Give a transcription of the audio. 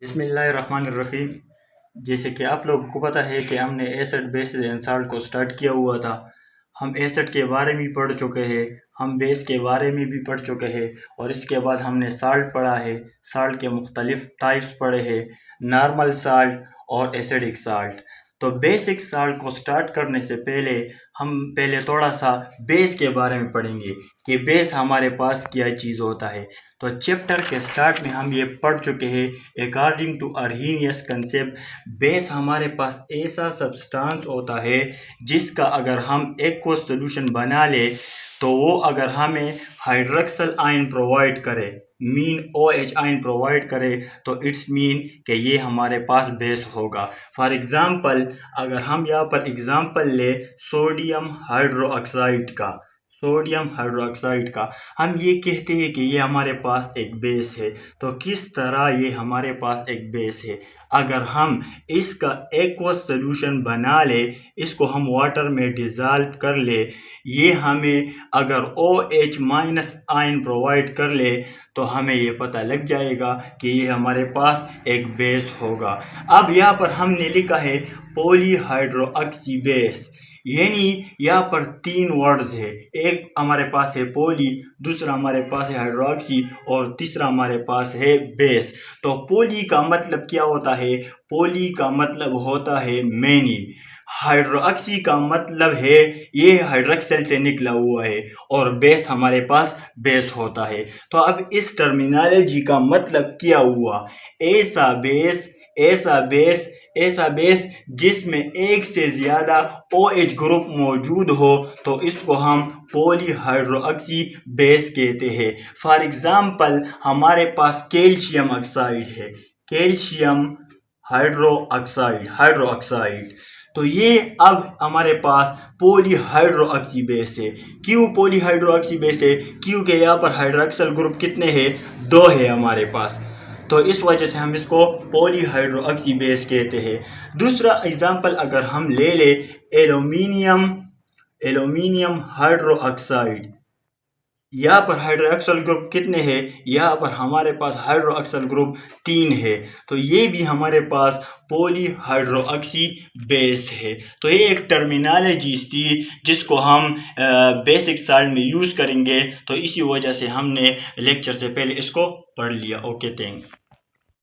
बिस्मिल्लाहिर्रहमानिर्रहीम। जैसे कि आप लोगों को पता है कि हमने एसिड बेस एंड साल्ट को स्टार्ट किया हुआ था। हम एसिड के बारे में पढ़ चुके हैं, हम बेस के बारे में भी पढ़ चुके हैं और इसके बाद हमने साल्ट पढ़ा है। साल्ट के मुख्तलिफ टाइप्स पढ़े हैं, नॉर्मल साल्ट और एसिडिक साल्ट। तो बेसिक साल्ट को स्टार्ट करने से पहले हम थोड़ा सा बेस के बारे में पढ़ेंगे कि बेस हमारे पास क्या चीज़ होता है। तो चैप्टर के स्टार्ट में हम ये पढ़ चुके हैं, अकॉर्डिंग टू अर्हीनियस कंसेप्ट बेस हमारे पास ऐसा सब्सटेंस होता है जिसका अगर हम एक्वस सॉल्यूशन बना ले तो वो अगर हमें हाइड्रोक्सल आयन प्रोवाइड करे, मीन OH आयन प्रोवाइड करे, तो इट्स मीन कि ये हमारे पास बेस होगा। फॉर एग्ज़ाम्पल अगर हम यहाँ पर एग्ज़ाम्पल ले सोडियम हाइड्रोक्साइड का, हम ये कहते हैं कि ये हमारे पास एक बेस है। तो किस तरह ये हमारे पास एक बेस है? अगर हम इसका एक्वस सॉल्यूशन बना ले, इसको हम वाटर में डिज़ोल्व कर ले, ये हमें अगर OH माइनस आयन प्रोवाइड कर ले तो हमें ये पता लग जाएगा कि ये हमारे पास एक बेस होगा। अब यहाँ पर हमने लिखा है पॉलीहाइड्रोक्सी बेस, यानी यहाँ पर तीन वर्ड्स है। एक हमारे पास है पॉली, दूसरा हमारे पास है हाइड्रोक्सी और तीसरा हमारे पास है बेस। तो पॉली का मतलब क्या होता है? पॉली का मतलब होता है मैनी। हाइड्रोक्सी का मतलब है ये हाइड्रोक्सल से निकला हुआ है और बेस हमारे पास बेस होता है। तो अब इस टर्मिनोलॉजी का मतलब क्या हुआ? ऐसा बेस जिसमें एक से ज़्यादा OH ग्रुप मौजूद हो तो इसको हम पॉलीहाइड्रोक्सी बेस कहते हैं। फॉर एग्ज़ाम्पल हमारे पास कैल्शियम ऑक्साइड है, कैल्शियम हाइड्रोक्साइड, तो ये अब हमारे पास पॉलीहाइड्रोक्सी बेस है। क्यों पॉलीहाइड्रोक्सी बेस है? क्योंकि यहाँ पर हाइड्रोक्सल ग्रुप कितने हैं? 2 है हमारे पास, तो इस वजह से हम इसको पॉलीहाइड्रोक्सी बेस कहते हैं। दूसरा एग्जांपल अगर हम ले ले एल्युमिनियम हाइड्रोक्साइड, यहाँ पर हाइड्रोक्सल ग्रुप कितने हैं? यहाँ पर हमारे पास हाइड्रोक्सल ग्रुप 3 है, तो ये भी हमारे पास पॉलीहाइड्रोक्सी बेस है। तो ये एक टर्मिनोलॉजी थी जिसको हम बेसिक साल्ट में यूज़ करेंगे, तो इसी वजह से हमने लेक्चर से पहले इसको पढ़ लिया। Okay, thank.